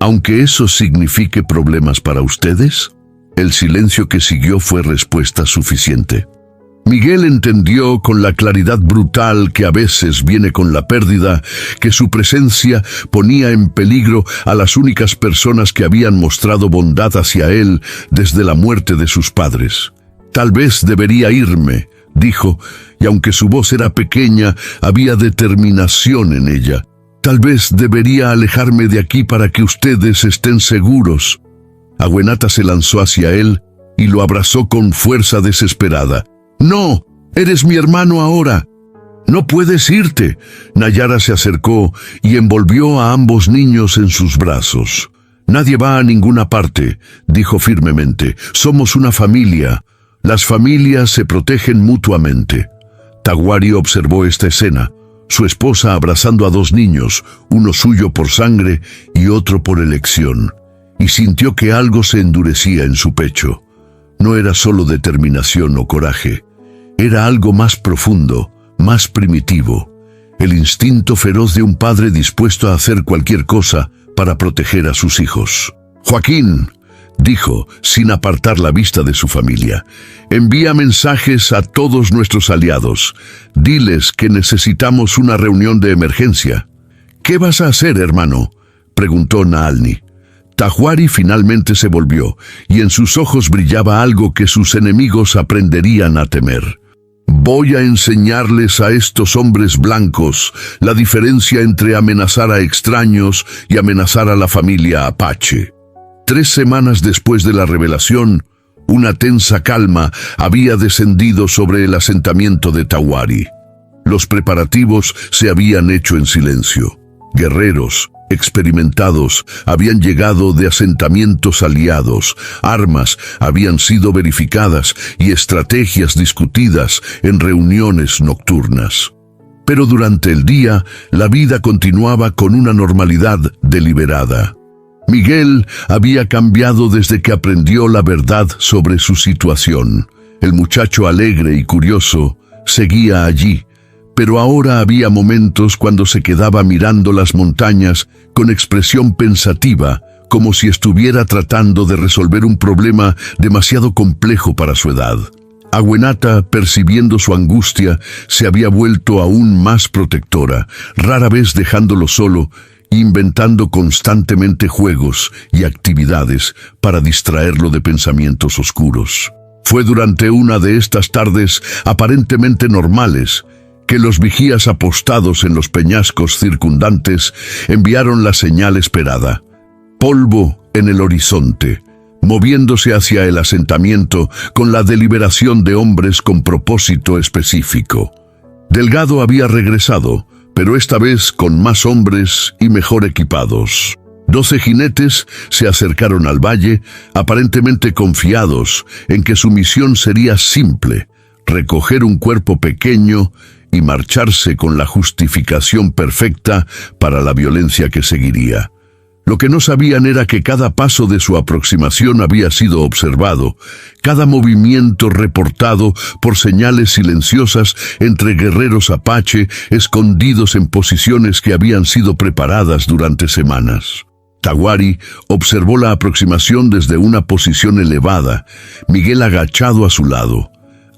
Aunque eso signifique problemas para ustedes». El silencio que siguió fue respuesta suficiente. Miguel entendió con la claridad brutal que a veces viene con la pérdida que su presencia ponía en peligro a las únicas personas que habían mostrado bondad hacia él desde la muerte de sus padres. «Tal vez debería irme», dijo, y aunque su voz era pequeña, había determinación en ella. «Tal vez debería alejarme de aquí para que ustedes estén seguros». Awenata se lanzó hacia él y lo abrazó con fuerza desesperada. «No, eres mi hermano ahora. No puedes irte». Nayara se acercó y envolvió a ambos niños en sus brazos. «Nadie va a ninguna parte», dijo firmemente. «Somos una familia. Las familias se protegen mutuamente». Tawari observó esta escena, su esposa abrazando a dos niños, uno suyo por sangre y otro por elección, y sintió que algo se endurecía en su pecho. No era solo determinación o coraje, era algo más profundo, más primitivo, el instinto feroz de un padre dispuesto a hacer cualquier cosa para proteger a sus hijos. «Joaquín», dijo, sin apartar la vista de su familia, «envía mensajes a todos nuestros aliados. Diles que necesitamos una reunión de emergencia». «¿Qué vas a hacer, hermano?», preguntó Naalni. Tawari finalmente se volvió, y en sus ojos brillaba algo que sus enemigos aprenderían a temer. «Voy a enseñarles a estos hombres blancos la diferencia entre amenazar a extraños y amenazar a la familia Apache». 3 semanas después de la revelación, una tensa calma había descendido sobre el asentamiento de Tawari. Los preparativos se habían hecho en silencio. Guerreros experimentados habían llegado de asentamientos aliados, armas habían sido verificadas y estrategias discutidas en reuniones nocturnas. Pero durante el día, la vida continuaba con una normalidad deliberada. Miguel había cambiado desde que aprendió la verdad sobre su situación. El muchacho alegre y curioso seguía allí, pero ahora había momentos cuando se quedaba mirando las montañas con expresión pensativa, como si estuviera tratando de resolver un problema demasiado complejo para su edad. Awenata, percibiendo su angustia, se había vuelto aún más protectora, rara vez dejándolo solo, inventando constantemente juegos y actividades para distraerlo de pensamientos oscuros. Fue durante una de estas tardes aparentemente normales que los vigías apostados en los peñascos circundantes enviaron la señal esperada. polvo en el horizonte, moviéndose hacia el asentamiento con la deliberación de hombres con propósito específico. Delgado había regresado, pero esta vez con más hombres y mejor equipados. 12 jinetes se acercaron al valle, aparentemente confiados en que su misión sería simple: recoger un cuerpo pequeño y marcharse con la justificación perfecta para la violencia que seguiría. Lo que no sabían era que cada paso de su aproximación había sido observado, cada movimiento reportado por señales silenciosas entre guerreros apache escondidos en posiciones que habían sido preparadas durante semanas. Tawari observó la aproximación desde una posición elevada, Miguel agachado a su lado.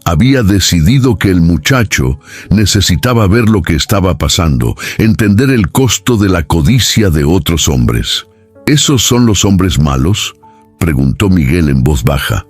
Había decidido que el muchacho necesitaba ver lo que estaba pasando, entender el costo de la codicia de otros hombres. ¿Esos son los hombres malos?, preguntó Miguel en voz baja.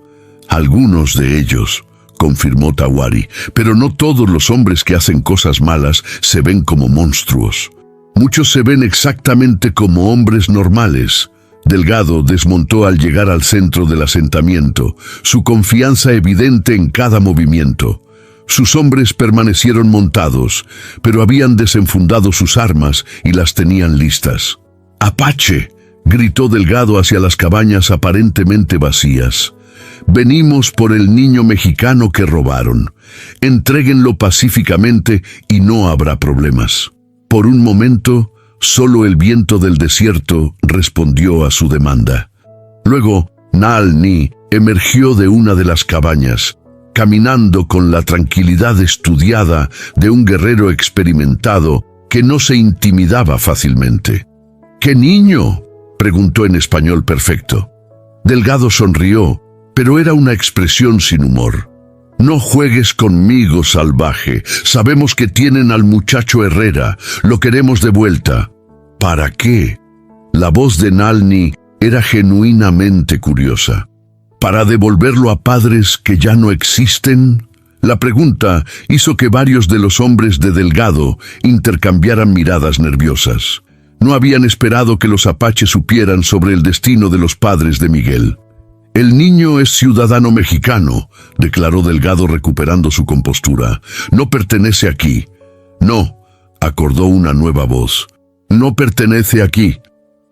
Algunos de ellos, confirmó Tawari, pero no todos los hombres que hacen cosas malas se ven como monstruos. Muchos se ven exactamente como hombres normales. Delgado desmontó al llegar al centro del asentamiento, su confianza evidente en cada movimiento. Sus hombres permanecieron montados, pero habían desenfundado sus armas y las tenían listas. «¡Apache!», gritó Delgado hacia las cabañas aparentemente vacías. «Venimos por el niño mexicano que robaron. Entréguenlo pacíficamente y no habrá problemas». Por un momento, solo el viento del desierto respondió a su demanda. Luego, Naal-Ni emergió de una de las cabañas, caminando con la tranquilidad estudiada de un guerrero experimentado que no se intimidaba fácilmente. «¿Qué niño?», preguntó en español perfecto. Delgado sonrió, pero era una expresión sin humor. «No juegues conmigo, salvaje. Sabemos que tienen al muchacho Herrera. Lo queremos de vuelta». «¿Para qué?». La voz de Naal-Ni era genuinamente curiosa. «¿Para devolverlo a padres que ya no existen?». La pregunta hizo que varios de los hombres de Delgado intercambiaran miradas nerviosas. No habían esperado que los apaches supieran sobre el destino de los padres de Miguel. «El niño es ciudadano mexicano», declaró Delgado recuperando su compostura. «No pertenece aquí». «No», acordó una nueva voz. «No pertenece aquí».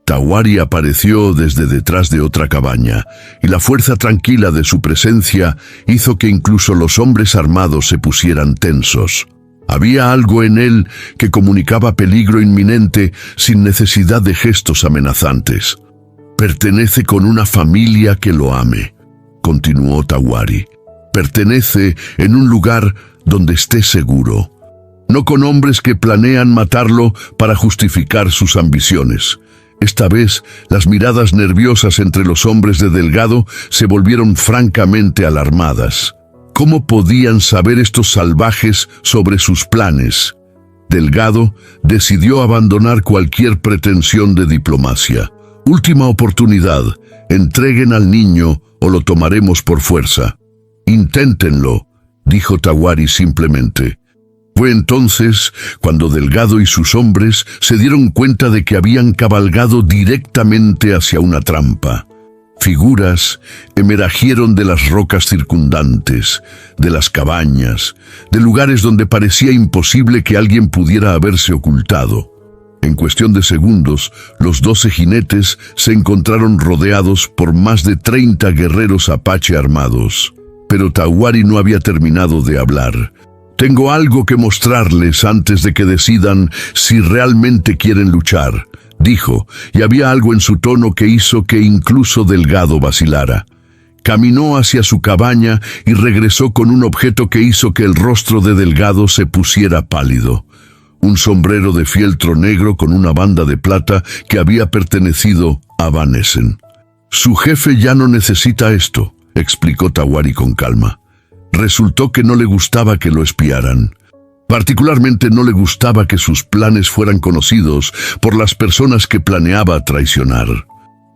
Tawari apareció desde detrás de otra cabaña, y la fuerza tranquila de su presencia hizo que incluso los hombres armados se pusieran tensos. Había algo en él que comunicaba peligro inminente sin necesidad de gestos amenazantes. «Pertenece con una familia que lo ame», continuó Tawari. «Pertenece en un lugar donde esté seguro. No con hombres que planean matarlo para justificar sus ambiciones». Esta vez, las miradas nerviosas entre los hombres de Delgado se volvieron francamente alarmadas. ¿Cómo podían saber estos salvajes sobre sus planes? Delgado decidió abandonar cualquier pretensión de diplomacia. «Última oportunidad, entreguen al niño o lo tomaremos por fuerza». «Inténtenlo», dijo Tawari simplemente. Fue entonces cuando Delgado y sus hombres se dieron cuenta de que habían cabalgado directamente hacia una trampa. Figuras emergieron de las rocas circundantes, de las cabañas, de lugares donde parecía imposible que alguien pudiera haberse ocultado. En cuestión de segundos, los 12 jinetes se encontraron rodeados por más de 30 guerreros apache armados. Pero Tawari no había terminado de hablar. «Tengo algo que mostrarles antes de que decidan si realmente quieren luchar», dijo, y había algo en su tono que hizo que incluso Delgado vacilara. Caminó hacia su cabaña y regresó con un objeto que hizo que el rostro de Delgado se pusiera pálido. Un sombrero de fieltro negro con una banda de plata que había pertenecido a Van Essen. «Su jefe ya no necesita esto», explicó Tawari con calma. Resultó que no le gustaba que lo espiaran. Particularmente no le gustaba que sus planes fueran conocidos por las personas que planeaba traicionar.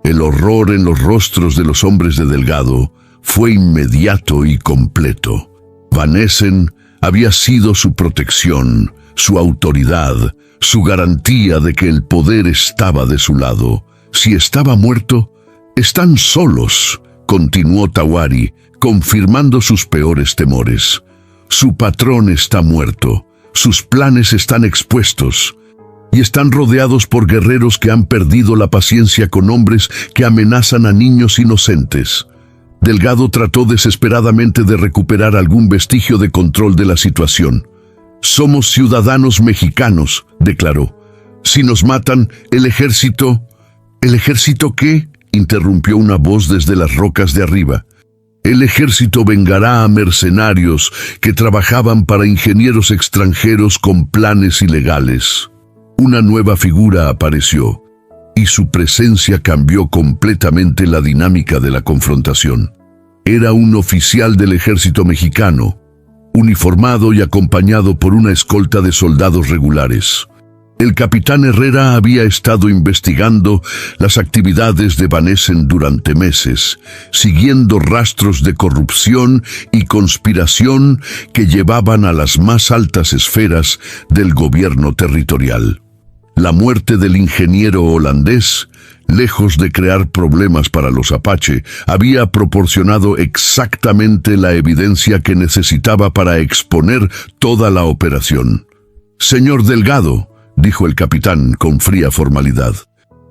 El horror en los rostros de los hombres de Delgado fue inmediato y completo. Van Essen había sido su protección, su autoridad, su garantía de que el poder estaba de su lado. Si estaba muerto, están solos, continuó Tawari, confirmando sus peores temores. Su patrón está muerto, sus planes están expuestos, y están rodeados por guerreros que han perdido la paciencia con hombres que amenazan a niños inocentes. Delgado trató desesperadamente de recuperar algún vestigio de control de la situación. «Somos ciudadanos mexicanos», declaró. «Si nos matan, el ejército...» «¿El ejército qué?», interrumpió una voz desde las rocas de arriba. «El ejército vengará a mercenarios que trabajaban para ingenieros extranjeros con planes ilegales». Una nueva figura apareció, y su presencia cambió completamente la dinámica de la confrontación. Era un oficial del ejército mexicano, uniformado y acompañado por una escolta de soldados regulares. El capitán Herrera había estado investigando las actividades de Van Essen durante meses, siguiendo rastros de corrupción y conspiración que llevaban a las más altas esferas del gobierno territorial. La muerte del ingeniero holandés, lejos de crear problemas para los Apache, había proporcionado exactamente la evidencia que necesitaba para exponer toda la operación. «Señor Delgado», dijo el capitán con fría formalidad,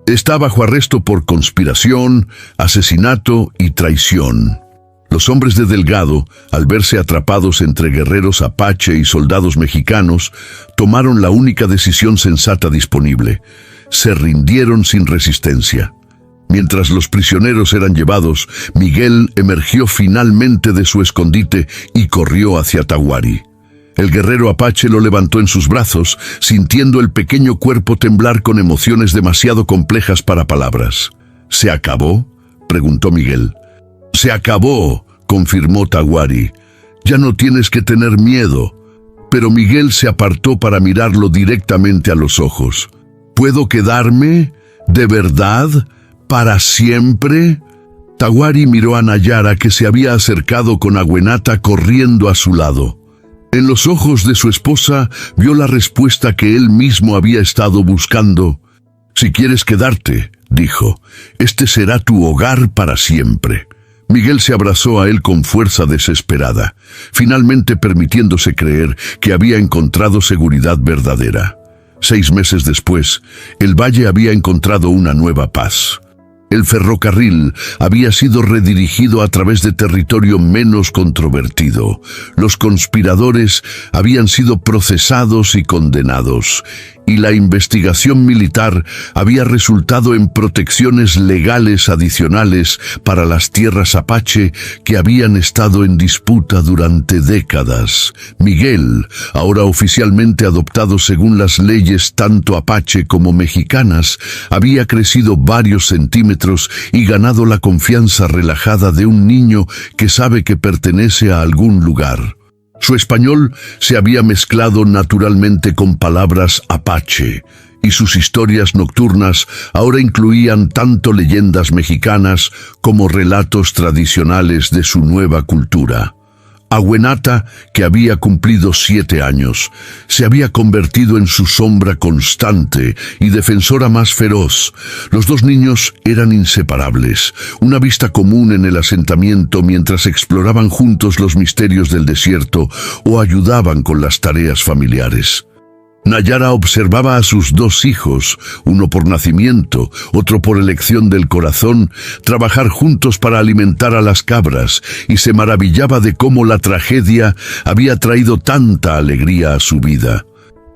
«está bajo arresto por conspiración, asesinato y traición». Los hombres de Delgado, al verse atrapados entre guerreros apache y soldados mexicanos, tomaron la única decisión sensata disponible. Se rindieron sin resistencia. Mientras los prisioneros eran llevados, Miguel emergió finalmente de su escondite y corrió hacia Tawari. El guerrero apache lo levantó en sus brazos, sintiendo el pequeño cuerpo temblar con emociones demasiado complejas para palabras. «¿Se acabó?», preguntó Miguel. «Se acabó», confirmó Tawari. «Ya no tienes que tener miedo». Pero Miguel se apartó para mirarlo directamente a los ojos. «¿Puedo quedarme? ¿De verdad? ¿Para siempre?» Tawari miró a Nayara, que se había acercado con Agüenata corriendo a su lado. En los ojos de su esposa vio la respuesta que él mismo había estado buscando. «Si quieres quedarte», dijo, «este será tu hogar para siempre». Miguel se abrazó a él con fuerza desesperada, finalmente permitiéndose creer que había encontrado seguridad verdadera. 6 meses después, el valle había encontrado una nueva paz. El ferrocarril había sido redirigido a través de territorio menos controvertido. Los conspiradores habían sido procesados y condenados, y la investigación militar había resultado en protecciones legales adicionales para las tierras apache que habían estado en disputa durante décadas. Miguel, ahora oficialmente adoptado según las leyes tanto apache como mexicanas, había crecido varios centímetros y ganado la confianza relajada de un niño que sabe que pertenece a algún lugar. Su español se había mezclado naturalmente con palabras apache, y sus historias nocturnas ahora incluían tanto leyendas mexicanas como relatos tradicionales de su nueva cultura. Agüenata, que había cumplido 7 años, se había convertido en su sombra constante y defensora más feroz. Los 2 niños eran inseparables, una vista común en el asentamiento mientras exploraban juntos los misterios del desierto o ayudaban con las tareas familiares. Nayara observaba a sus 2 hijos, uno por nacimiento, otro por elección del corazón, trabajar juntos para alimentar a las cabras, y se maravillaba de cómo la tragedia había traído tanta alegría a su vida.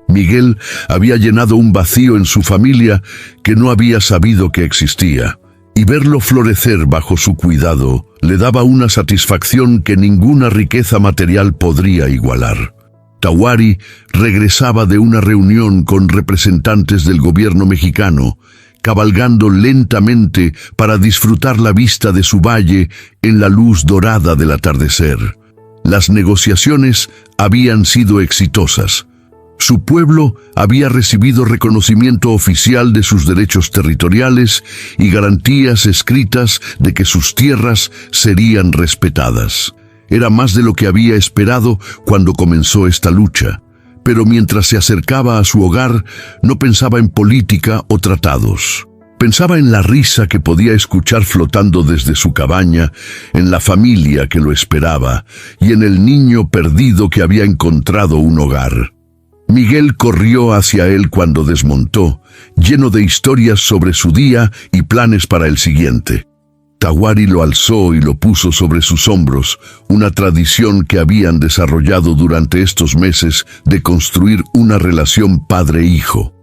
Miguel había llenado un vacío en su familia que no había sabido que existía, y verlo florecer bajo su cuidado le daba una satisfacción que ninguna riqueza material podría igualar. Tawari regresaba de una reunión con representantes del gobierno mexicano, cabalgando lentamente para disfrutar la vista de su valle en la luz dorada del atardecer. Las negociaciones habían sido exitosas. Su pueblo había recibido reconocimiento oficial de sus derechos territoriales y garantías escritas de que sus tierras serían respetadas. Era más de lo que había esperado cuando comenzó esta lucha, pero mientras se acercaba a su hogar no pensaba en política o tratados. Pensaba en la risa que podía escuchar flotando desde su cabaña, en la familia que lo esperaba y en el niño perdido que había encontrado un hogar. Miguel corrió hacia él cuando desmontó, lleno de historias sobre su día y planes para el siguiente. Tawari lo alzó y lo puso sobre sus hombros, una tradición que habían desarrollado durante estos meses de construir una relación padre-hijo.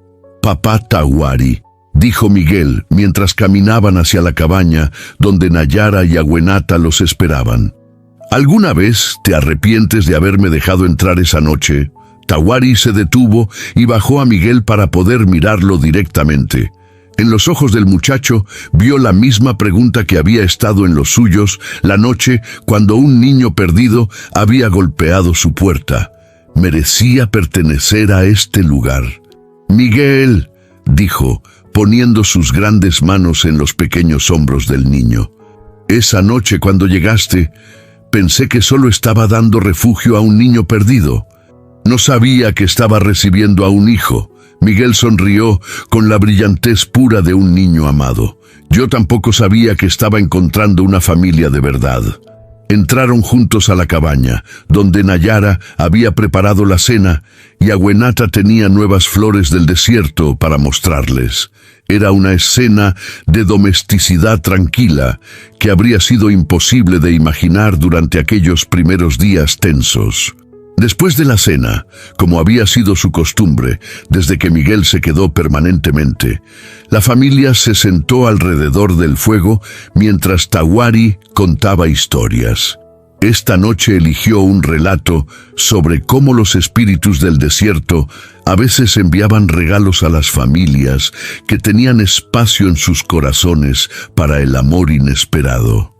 «Papá Tawari», dijo Miguel mientras caminaban hacia la cabaña donde Nayara y Agüenata los esperaban. «¿Alguna vez te arrepientes de haberme dejado entrar esa noche?» Tawari se detuvo y bajó a Miguel para poder mirarlo directamente. En los ojos del muchacho vio la misma pregunta que había estado en los suyos la noche cuando un niño perdido había golpeado su puerta. Merecía pertenecer a este lugar. «Miguel», dijo, poniendo sus grandes manos en los pequeños hombros del niño. «Esa noche cuando llegaste, pensé que solo estaba dando refugio a un niño perdido. No sabía que estaba recibiendo a un hijo». Miguel sonrió con la brillantez pura de un niño amado. «Yo tampoco sabía que estaba encontrando una familia de verdad». Entraron juntos a la cabaña, donde Nayara había preparado la cena y Agüenata tenía nuevas flores del desierto para mostrarles. Era una escena de domesticidad tranquila que habría sido imposible de imaginar durante aquellos primeros días tensos. Después de la cena, como había sido su costumbre desde que Miguel se quedó permanentemente, la familia se sentó alrededor del fuego mientras Tawari contaba historias. Esta noche eligió un relato sobre cómo los espíritus del desierto a veces enviaban regalos a las familias que tenían espacio en sus corazones para el amor inesperado.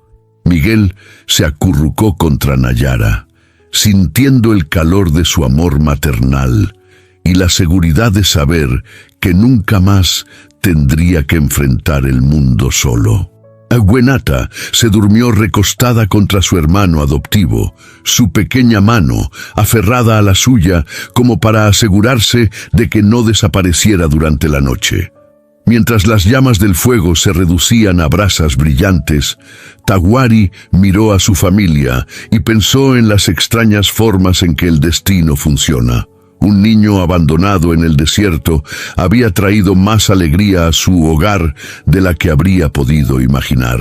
Miguel se acurrucó contra Nayara, sintiendo el calor de su amor maternal y la seguridad de saber que nunca más tendría que enfrentar el mundo solo. Agüenata se durmió recostada contra su hermano adoptivo, su pequeña mano aferrada a la suya como para asegurarse de que no desapareciera durante la noche. Mientras las llamas del fuego se reducían a brasas brillantes, Tawari miró a su familia y pensó en las extrañas formas en que el destino funciona. Un niño abandonado en el desierto había traído más alegría a su hogar de la que habría podido imaginar.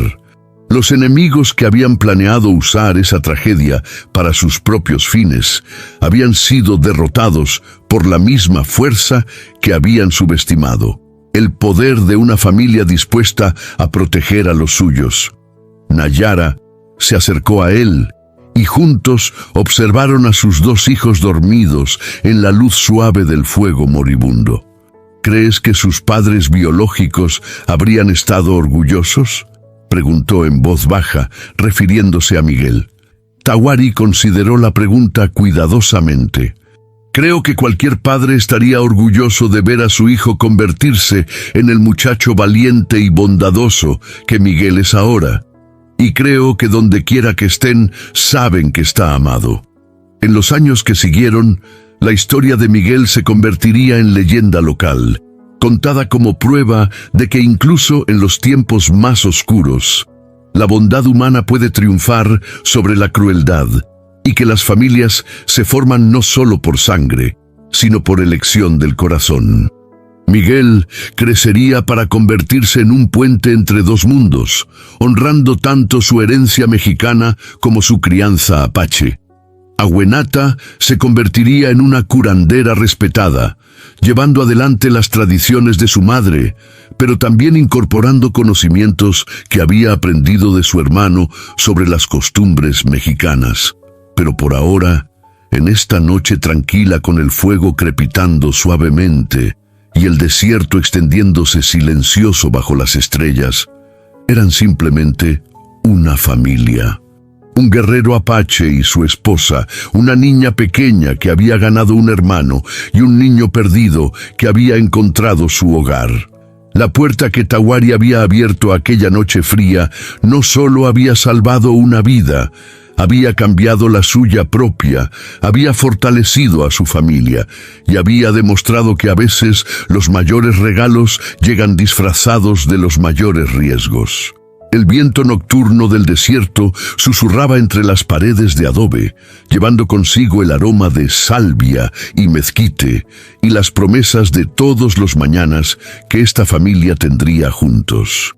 Los enemigos que habían planeado usar esa tragedia para sus propios fines habían sido derrotados por la misma fuerza que habían subestimado: el poder de una familia dispuesta a proteger a los suyos. Nayara se acercó a él y juntos observaron a sus dos hijos dormidos en la luz suave del fuego moribundo. ¿Crees que sus padres biológicos habrían estado orgullosos?, preguntó en voz baja, refiriéndose a Miguel. Tawari consideró la pregunta cuidadosamente. «Creo que cualquier padre estaría orgulloso de ver a su hijo convertirse en el muchacho valiente y bondadoso que Miguel es ahora. Y creo que donde quiera que estén, saben que está amado». En los años que siguieron, la historia de Miguel se convertiría en leyenda local, contada como prueba de que incluso en los tiempos más oscuros, la bondad humana puede triunfar sobre la crueldad, y que las familias se forman no solo por sangre, sino por elección del corazón. Miguel crecería para convertirse en un puente entre dos mundos, honrando tanto su herencia mexicana como su crianza apache. Agüenata se convertiría en una curandera respetada, llevando adelante las tradiciones de su madre, pero también incorporando conocimientos que había aprendido de su hermano sobre las costumbres mexicanas. Pero por ahora, en esta noche tranquila con el fuego crepitando suavemente y el desierto extendiéndose silencioso bajo las estrellas, eran simplemente una familia. Un guerrero apache y su esposa, una niña pequeña que había ganado un hermano y un niño perdido que había encontrado su hogar. La puerta que Tawari había abierto aquella noche fría no solo había salvado una vida, Había cambiado la suya propia, había fortalecido a su familia y había demostrado que a veces los mayores regalos llegan disfrazados de los mayores riesgos. El viento nocturno del desierto susurraba entre las paredes de adobe, llevando consigo el aroma de salvia y mezquite y las promesas de todos los mañanas que esta familia tendría juntos.